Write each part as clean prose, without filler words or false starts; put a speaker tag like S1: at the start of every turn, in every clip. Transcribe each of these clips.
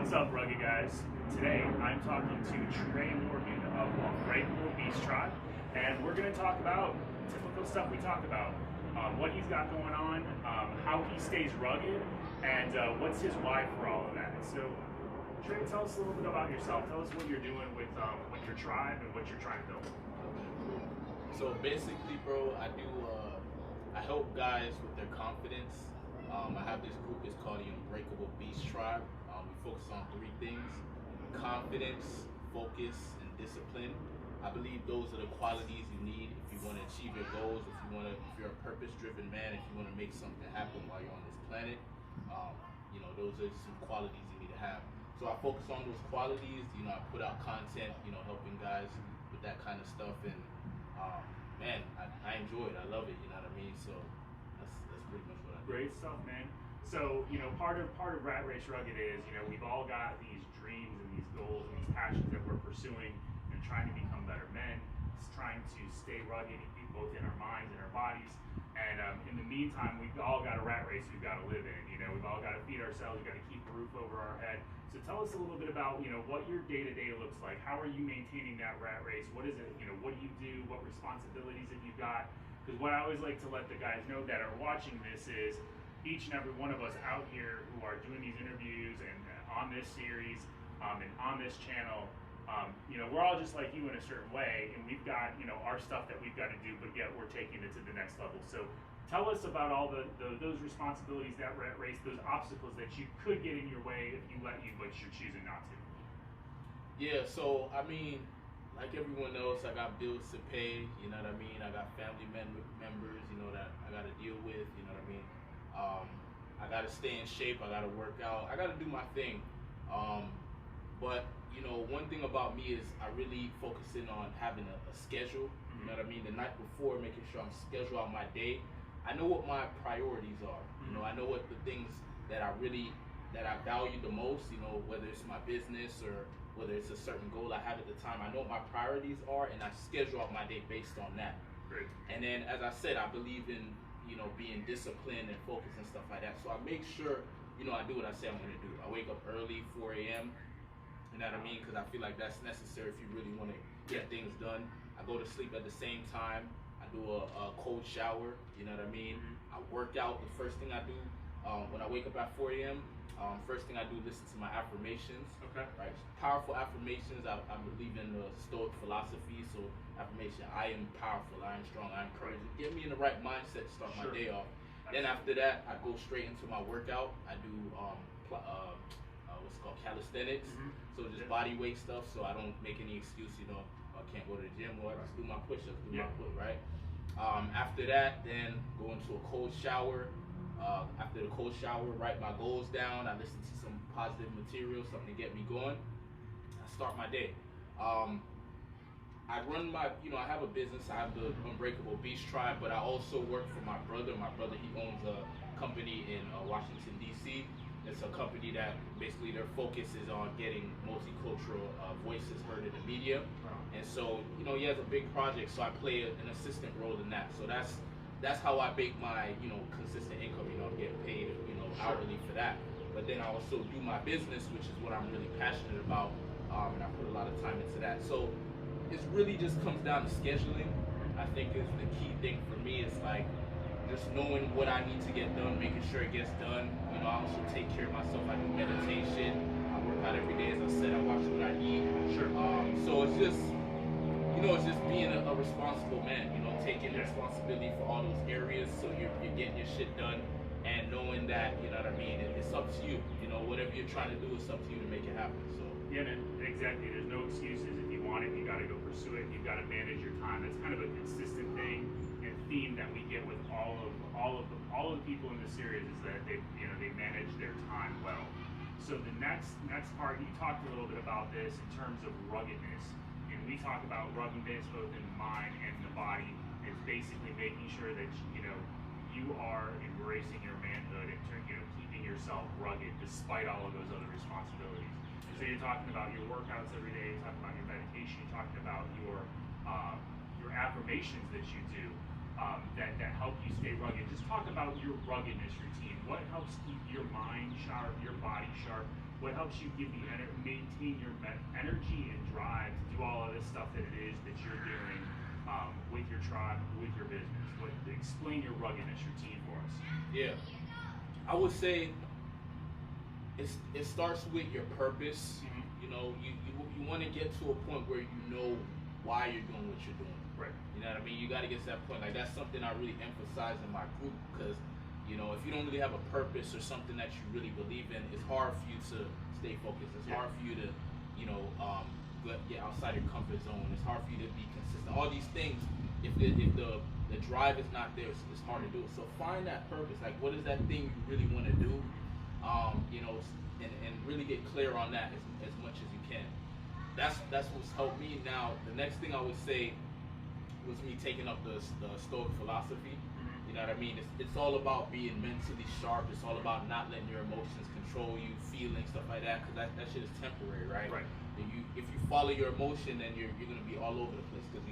S1: What's up, rugged guys? Today I'm talking to Trey of Unbreakable Beast Tribe, and we're going to talk about typical stuff we talk about, what he's got going on, how he stays rugged, and what's his why for all of that. So, Trey, tell us a little bit about yourself. Tell us what you're doing with your tribe and what you're trying to build.
S2: So basically, bro, I help guys with their confidence. I have this group, it's called the Unbreakable Beast Tribe. We focus on three things: confidence, focus, and discipline. I believe those are the qualities you need if you want to achieve your goals, if you're a purpose-driven man, if you want to make something happen while you're on this planet. Those are some qualities you need to have. So I focus on those qualities. I put out content, helping guys with that kind of stuff, and man, I enjoy it. I love it. You know what I mean? So that's pretty much what I do.
S1: Great stuff, man. So, part of Rat Race Rugged is, we've all got these dreams and these goals and these passions that we're pursuing and trying to become better men. It's trying to stay rugged, both in our minds and our bodies. And in the meantime, we've all got a rat race we've got to live in. We've all got to feed ourselves. We've got to keep a roof over our head. So tell us a little bit about, what your day-to-day looks like. How are you maintaining that rat race? What is it, what do you do? What responsibilities have you got? Because what I always like to let the guys know that are watching this is each and every one of us out here who are doing these interviews and on this series and on this channel, we're all just like you in a certain way, and we've got, our stuff that we've got to do, but yet we're taking it to the next level. So tell us about all those responsibilities, that rat race, those obstacles that you could get in your way if you let you, but you're choosing not to.
S2: Yeah, so I mean, like everyone else, I got bills to pay, you know what I mean? I got family members, that I got to deal with, you know what I mean? I got to stay in shape, I got to work out, I got to do my thing. But one thing about me is I really focus in on having a schedule, you know what I mean? The night before, making sure I'm scheduled out my day. I know what my priorities are, I know what the things that I value the most, whether it's my business or whether it's a certain goal I have at the time. I know what my priorities are, and I schedule out my day based on that.
S1: Great.
S2: And then, as I said, I believe in being disciplined and focused and stuff like that. So I make sure I do what I say I'm going to do. I wake up early, 4 a.m. You know what I mean? Because I feel like that's necessary if you really want to get things done. I go to sleep at the same time. I do a cold shower. You know what I mean? I work out. The first thing I do when I wake up at 4 a.m. First thing I do, listen to my affirmations.
S1: Okay.
S2: Right. Powerful affirmations. I believe in the Stoic Philosophy. So affirmation: I am powerful. I am strong. I am courageous. Get me in the right mindset to start my day off. Then after that, I go straight into my workout. I do what's called calisthenics. So just body weight stuff. So I don't make any excuse. I can't go to the gym. Well, I just do my push-ups. Do my put right. After that, then go into a cold shower. After the cold shower, write my goals down. I listen to some positive material, something to get me going. I start my day. I run I have a business. I have the Unbreakable Beast Tribe, but I also work for my brother. My brother, he owns a company in Washington, D.C. It's a company that basically their focus is on getting multicultural voices heard in the media. And so, he has a big project, so I play an assistant role in that. So that's how I make my, consistent income, get paid, hourly for that. But then I also do my business, which is what I'm really passionate about, and I put a lot of time into that. So it really just comes down to scheduling. I think is the key thing for me. Is like just knowing what I need to get done, making sure it gets done. I also take care of myself. I do meditation. I work out every day, as I said. I watch what I eat.
S1: Sure.
S2: So it's just, it's just being a responsible man, taking responsibility for all those areas, so you're getting your shit done, and knowing that, it's up to you. Whatever you're trying to do, it's up to you to make it happen. So
S1: yeah, man, exactly. There's no excuses. If you want it, you got to go pursue it. You've got to manage your time. That's kind of a consistent thing and theme that we get with all of the people in this series, is that they manage their time well. So the next part, you talked a little bit about this in terms of ruggedness. And we talk about ruggedness both in the mind and the body. It's basically making sure that you are embracing your manhood and keeping yourself rugged despite all of those other responsibilities. So you're talking about your workouts every day. You're talking about your meditation. You're talking about your affirmations that you do that help help you stay rugged. Just talk about your ruggedness routine. What helps keep your mind sharp, your body sharp? What helps you give the maintain your energy and drive to do all of this stuff that it is that you're doing with your tribe, with your business? Explain your ruggedness routine for us.
S2: Yeah, I would say it starts with your purpose.
S1: Mm-hmm.
S2: You know, you want to get to a point where you know why you're doing what you're doing.
S1: Right.
S2: You know what I mean? You got to get to that point. Like, that's something I really emphasize in my group, because, you know, if you don't really have a purpose or something that you really believe in, it's hard for you to stay focused. It's hard for you to, you know, get outside your comfort zone. It's hard for you to be consistent. All these things, if the drive is not there, it's hard to do it. So find that purpose. Like, what is that thing you really want to do? You know, and really get clear on that as much as you can. That's what's helped me. Now, the next thing I would say was me taking up the Stoic Philosophy. You know what I mean? It's all about being mentally sharp. It's all about not letting your emotions control you, feelings, stuff like that, because that shit is temporary, right?
S1: Right.
S2: If you follow your emotion, then you're going to be all over the place, because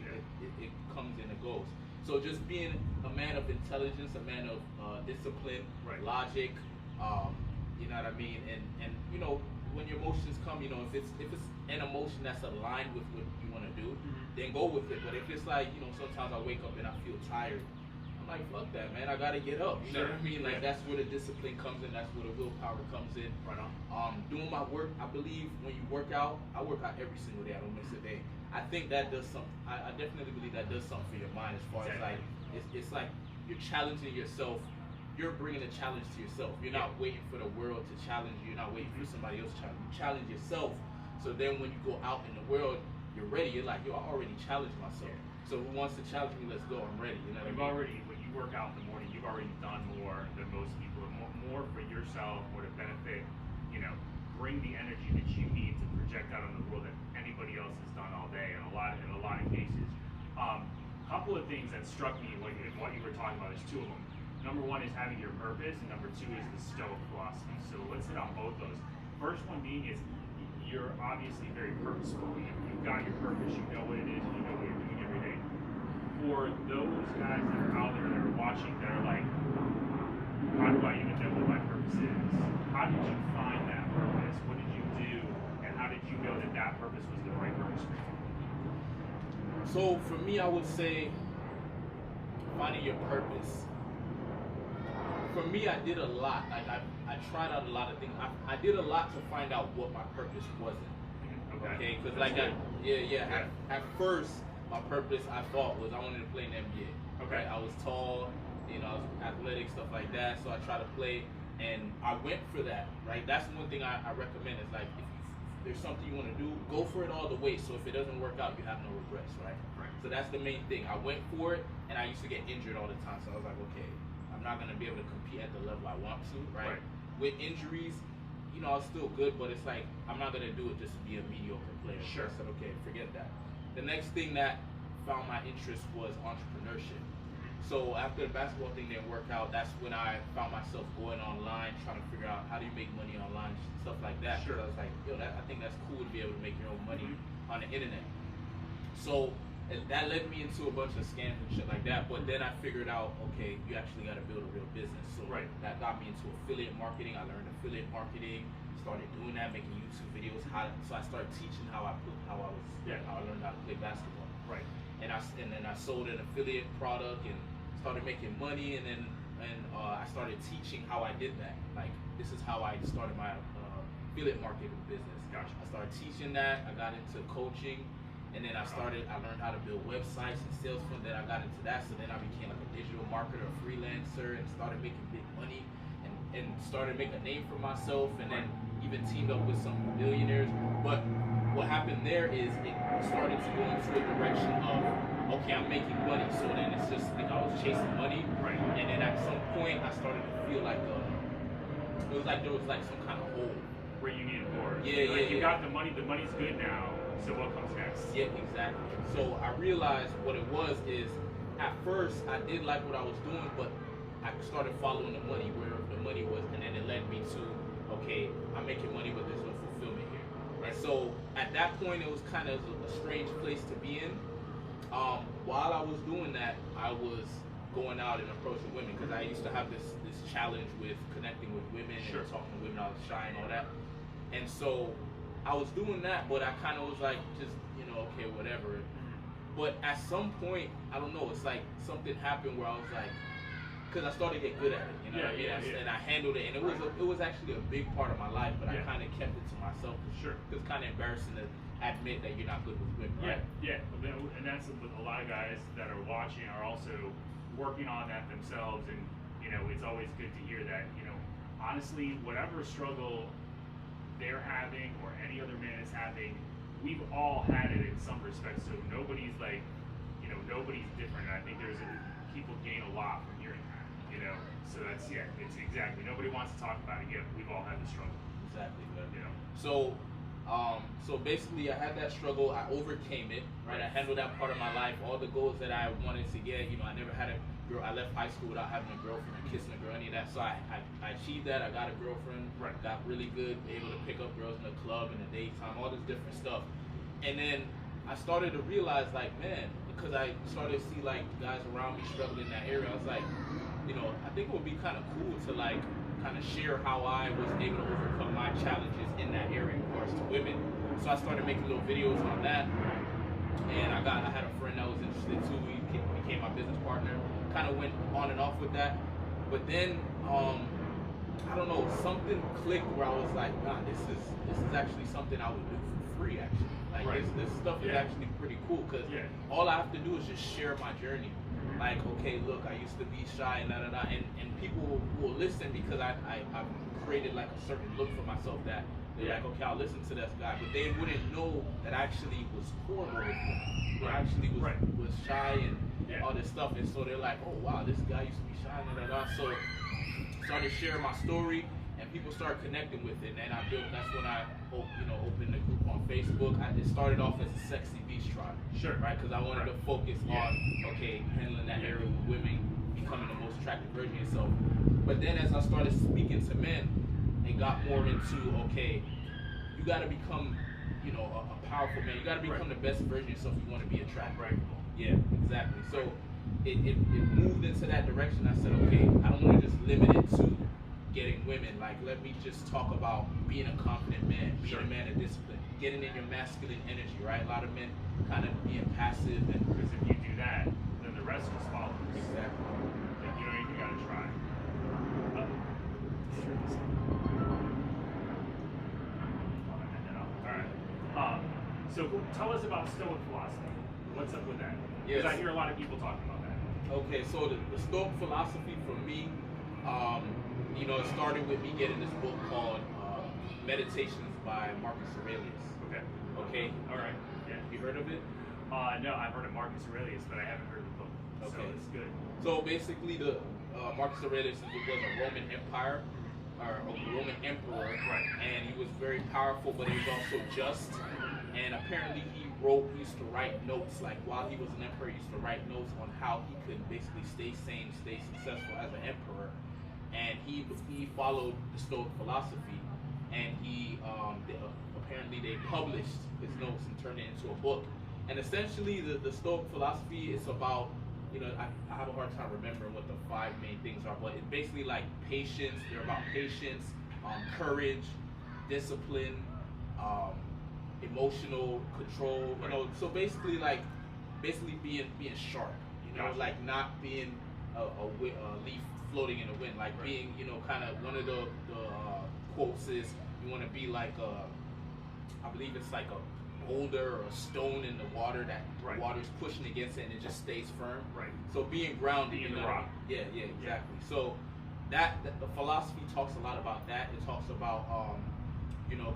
S2: it comes and it goes. So just being a man of intelligence, a man of discipline, logic, you know what I mean? And you know, when your emotions come, you know, if it's an emotion that's aligned with what you want to do, then go with it. But if it's like, you know, sometimes I wake up and I feel tired, I'm like, fuck that, man, I gotta get up. You know what I mean? Like, that's where the discipline comes in, that's where the willpower comes in.
S1: Right on.
S2: Doing my work, I believe when you work out, I work out every single day, I don't miss a day. I think that does something, I definitely believe that does something for your mind, as far as like, it's like you're challenging yourself. You're bringing a challenge to yourself. You're not waiting for the world to challenge you. You're not waiting for somebody else to challenge you. You challenge yourself. So then when you go out in the world, you're ready. You're like, yo, I already challenged myself. So who wants to challenge me? Let's go. I'm ready. You know what I mean?
S1: When you work out in the morning, you've already done more than most people. More for yourself, more to benefit, you know, bring the energy that you need to project out in the world that anybody else has done all day in a lot of cases. Couple of things that struck me when what you were talking about, there's two of them. Number one is having your purpose, and number two is the Stoic philosophy. So let's hit on both those. First one being is you're obviously very purposeful. You've got your purpose, you know what it is, and you know what you're doing every day. For those guys that are out there that are watching that are like, how do I even know what my purpose is? How did you find that purpose? What did you do? And how did you know that that purpose was the right purpose for you?
S2: So for me, I would say finding your purpose. For me, I did a lot. Like, I tried out a lot of things. I did a lot to find out what my purpose wasn't. Okay, because like at first, my purpose I thought was I wanted to play in the NBA. Okay, I was tall, you know, I was athletic, stuff like that. So I tried to play, and I went for that. Right, that's one thing I recommend. Is like, if there's something you want to do, go for it all the way. So if it doesn't work out, you have no regrets. Right. So that's the main thing. I went for it, and I used to get injured all the time. So I was like, okay, I'm not gonna be able to compete at the level I want to, right? With injuries, you know, I was still good, but it's like, I'm not gonna do it just to be a mediocre player.
S1: Sure.
S2: So I said, okay, forget that. The next thing that found my interest was entrepreneurship. So after the basketball thing didn't work out, that's when I found myself going online, trying to figure out how do you make money online, stuff like that.
S1: Sure.
S2: I was like, yo, I think that's cool to be able to make your own money on the internet. So and that led me into a bunch of scams and shit like that. But then I figured out, okay, you actually got to build a real business. So that got me into affiliate marketing. I learned affiliate marketing, started doing that, making YouTube videos. So I started teaching how I learned how to play basketball.
S1: Right.
S2: And then I sold an affiliate product and started making money. And then I started teaching how I did that. Like, this is how I started my affiliate marketing business.
S1: Gotcha.
S2: I started teaching that. I got into coaching. And then I learned how to build websites and sales funnels. Then I got into that. So then I became like a digital marketer, a freelancer, and started making big money and started making a name for myself, and then even teamed up with some millionaires. But what happened there is it started to go into a direction of, okay, I'm making money. So then it's just like I was chasing money. Right. And then at some point I started to feel like it was like there was like some kind of hole.
S1: Where you needed more.
S2: You
S1: got the money's good now. So what comes next?
S2: Yeah, exactly. So I realized what it was is, at first I did like what I was doing, but I started following the money, where the money was, and then it led me to, okay, I'm making money, but there's no fulfillment here. Right. And so at that point, it was kind of a strange place to be in. While I was doing that, I was going out and approaching women, because I used to have this challenge with connecting with women
S1: Sure.
S2: and talking to women. I was shy and all that, and so I was doing that, but I kind of was like, just, okay, whatever. But at some point, I don't know, it's like something happened where I was like, because I started to get good at it, you know what I mean? And I handled it, and it was actually a big part of my life, but I kind of kept it to myself.
S1: Sure.
S2: It's kind of embarrassing to admit that you're not good with women, right?
S1: Yeah. And that's with a lot of guys that are watching are also working on that themselves, and it's always good to hear that. Honestly, whatever struggle they're having or any other man is having, we've all had it in some respects. So nobody's like, nobody's different. And I think people gain a lot from hearing that. So that's it's exactly. Nobody wants to talk about it yet. We've all had the struggle.
S2: Exactly. So basically, I had that struggle. I overcame it. Right. I handled that part of my life. All the goals that I wanted to get. I never had a girl. I left high school without having a girlfriend, or kissing a girl, any of that. So I achieved that. I got a girlfriend.
S1: Right.
S2: Got really good, able to pick up girls in the club in the daytime, all this different stuff. And then I started to realize, like, man, because I started to see like guys around me struggling in that area. I was like, I think it would be kind of cool to like kind of share how I was able to overcome my challenges in that area in regards to women. So I started making little videos on that, and I had a friend that was interested too. He became my business partner. Kind of went on and off with that, but then I don't know, something clicked where I was like, nah, this is actually something I would do for free. Actually, like this stuff is actually pretty cool, because all I have to do is just share my journey. Like, okay, look, I used to be shy and and people will listen, because I've created like a certain look for myself that they're like, okay, I'll listen to this guy, but they wouldn't know that I actually was horrible with them. I actually was shy and all this stuff, and so they're like, oh wow, this guy used to be shy and So started sharing my story, and people started connecting with it, and that's when I opened the group on Facebook. It started off as a sexy beach tribe. Sure. Right, because I wanted to focus on, okay, handling that area with women, becoming the most attractive version of yourself. But then as I started speaking to men, it got more into, okay, you got to become, a powerful man. You got to become the best version of yourself if you want to be attractive. Right. Yeah, exactly. So it moved into that direction. I said, okay, I don't want to just limit it to getting women. Like, let me just talk about being a confident man, being a man of discipline, getting in your masculine energy, right? A lot of men kind of being passive, and
S1: because if you do that, then the rest just follows.
S2: Exactly.
S1: You gotta try. Alright. So tell us about Stoic Philosophy. What's up with that? Because I hear a lot of people talking about that.
S2: Okay, so the Stoic Philosophy for me, it started with me getting this book called Meditations by Marcus Aurelius. Okay. All right.
S1: Yeah.
S2: You heard of it?
S1: No, I've heard of Marcus Aurelius, but I haven't heard of the book.
S2: Okay.
S1: So it's good.
S2: So basically, the Marcus Aurelius was a Roman Empire, or a Roman emperor, and he was very powerful, but he was also just. And apparently, he used to write notes, like while he was an emperor, he used to write notes on how he could basically stay sane, stay successful as an emperor. And he followed the Stoic philosophy, and apparently they published his notes and turned it into a book. And essentially, the Stoic philosophy is about, I have a hard time remembering what the 5 main things are, but it's basically like patience. They're about patience, courage, discipline, emotional control. So basically being sharp. Like not being a leaf floating in the wind, like being, kind of one of the quotes is, you want to be like I believe it's like a boulder or a stone in the water that the water's pushing against it and it just stays firm. Right. So being grounded
S1: in the rock.
S2: Yeah, exactly. So that the philosophy talks a lot about that. It talks about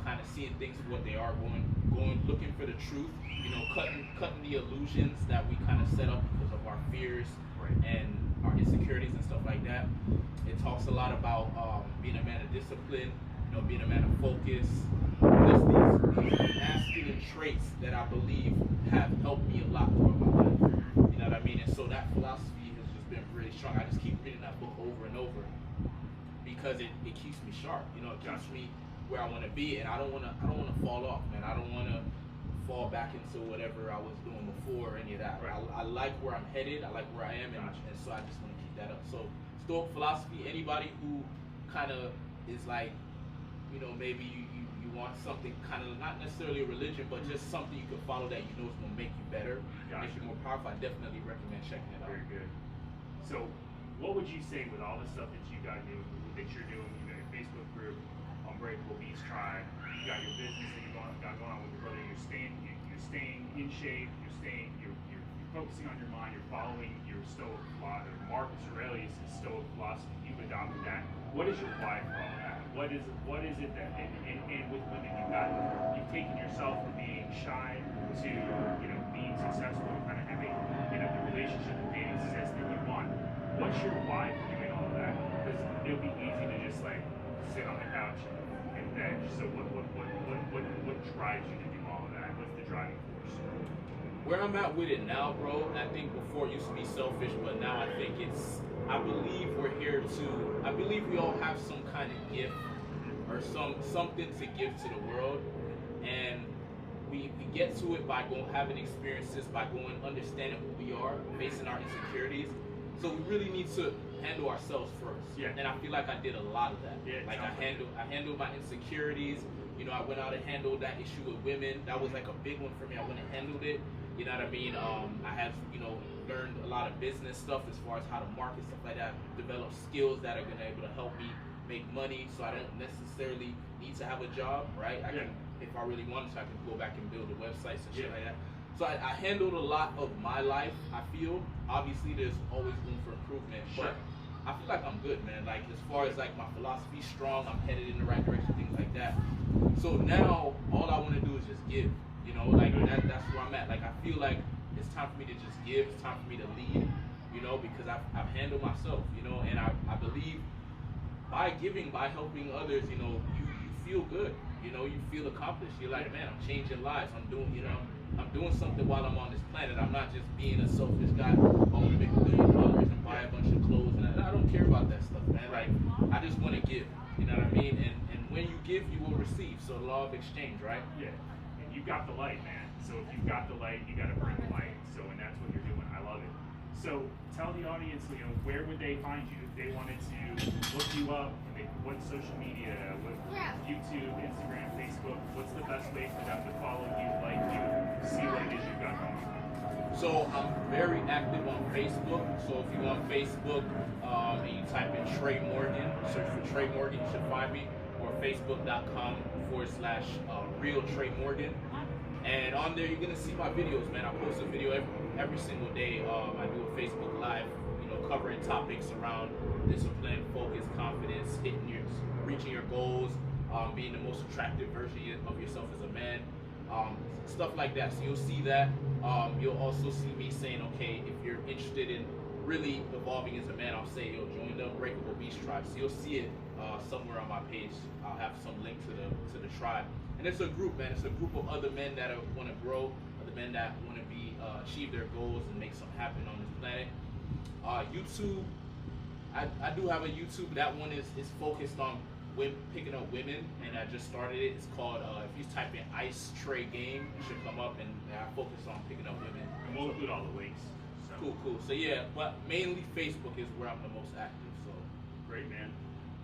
S2: kind of seeing things for what they are, going looking for the truth, cutting the illusions that we kind of set up because of our fears and our insecurities and stuff like that. It talks a lot about being a man of discipline, being a man of focus, just these masculine traits that I believe have helped me a lot throughout my life. You know what I mean? And so that philosophy has just been really strong. I just keep reading that book over and over because it keeps me sharp. It keeps me where I want to be, and I don't want to fall off, man. I don't want to fall back into whatever I was doing before or any of that.
S1: Right.
S2: I like where I'm headed. I like where I am,
S1: Gotcha.
S2: and so I just want to keep that up. So Stoic Philosophy, anybody who kind of is like, maybe you want something kind of not necessarily a religion, but just something you can follow that you know is going to make you better, make you more powerful. I definitely recommend checking it out.
S1: Very good. So, what would you say with all the stuff that you got doing, that you're doing? You got your Facebook group, Unbreakable Beast Tribe. You got your business that you got going on with your brother. You're staying in shape. You're focusing on your mind. You're following your Stoic philosophy. Marcus Aurelius' Stoic philosophy. You've adopted that. What is your why for all that? What is it that and with women you've taken yourself from being shy to being successful and kind of having the relationship and dating success that you want. What's your why for doing all of that? Because it'll be easy to just like sit on the couch and veg. So what drives you to do all of that? What's the driving force?
S2: Where I'm at with it now, bro, I think before it used to be selfish, but now I think I believe we're here I believe we all have some kind of gift or something to give to the world, and we get to it by having experiences, by understanding who we are, facing our insecurities. So we really need to handle ourselves first.
S1: Yeah.
S2: And I feel like I did a lot of that.
S1: Yeah,
S2: like I handled my insecurities. I went out and handled that issue with women. That was like a big one for me. I went and handled it. You know what I mean? I have, learned a lot of business stuff as far as how to market, stuff like that, develop skills that are going to be able to help me make money, so I don't necessarily need to have a job, right? I can, if I really wanted to, I can go back and build the websites and shit like that. So I handled a lot of my life, I feel. Obviously, there's always room for improvement, but I feel like I'm good, man. Like, as far as, like, my philosophy's strong, I'm headed in the right direction, things like that. So now, all I want to do is just give, that's where I'm at. Like, I feel like it's time for me to just give, it's time for me to lead, because I've handled myself, and I believe by giving, by helping others, you feel good, you feel accomplished. You're like, man, I'm changing lives. I'm doing something while I'm on this planet. I'm not just being a selfish guy. I want to make $1 billion and buy a bunch of clothes, and I don't care about that stuff, man. Like, I just want to give, you know what I mean? And when you give, you will receive. So the law of exchange, right?
S1: Yeah. And you've got the light, man. So if you've got the light, you got to bring the light. So, and that's what you're doing. I love it. So tell the audience, where would they find you if they wanted to look you up? What social media, what YouTube, Instagram, Facebook? What's the best way for them to follow you, like you, see what it is you've got going on?
S2: So I'm very active on Facebook. So if you go on Facebook and you type in Trey Morgan, search for Trey Morgan, you should find me, or facebook.com/real Trey Morgan. And on there, you're gonna see my videos, man. I post a video every single day. I do a Facebook Live, covering topics around discipline, focus, confidence, reaching your goals, being the most attractive version of yourself as a man, stuff like that. So you'll see that. You'll also see me saying, okay, if you're interested in really evolving as a man, I'll say, join the Unbreakable Beast Tribe. So you'll see it somewhere on my page. I'll have some link to the tribe. And it's a group, man. It's a group of other men that want to grow, other men that want to achieve their goals and make something happen on this planet. YouTube, I do have a YouTube. That one is focused on picking up women, and I just started it. It's called, if you type in Ice Trey Game, it should come up, and I focus on picking up women.
S1: And we'll include all the links. So.
S2: Cool. So yeah, but mainly Facebook is where I'm the most active. So
S1: great, man.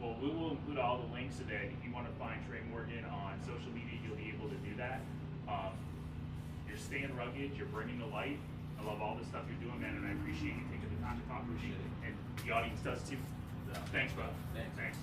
S1: Well, we will include all the links so that if you want to find Trey Morgan on social media, you'll be able to do that. You're staying rugged. You're bringing the light. I love all the stuff you're doing, man, and I appreciate you taking the time to talk with me. And the audience does too. Thanks, bro.
S2: Thanks.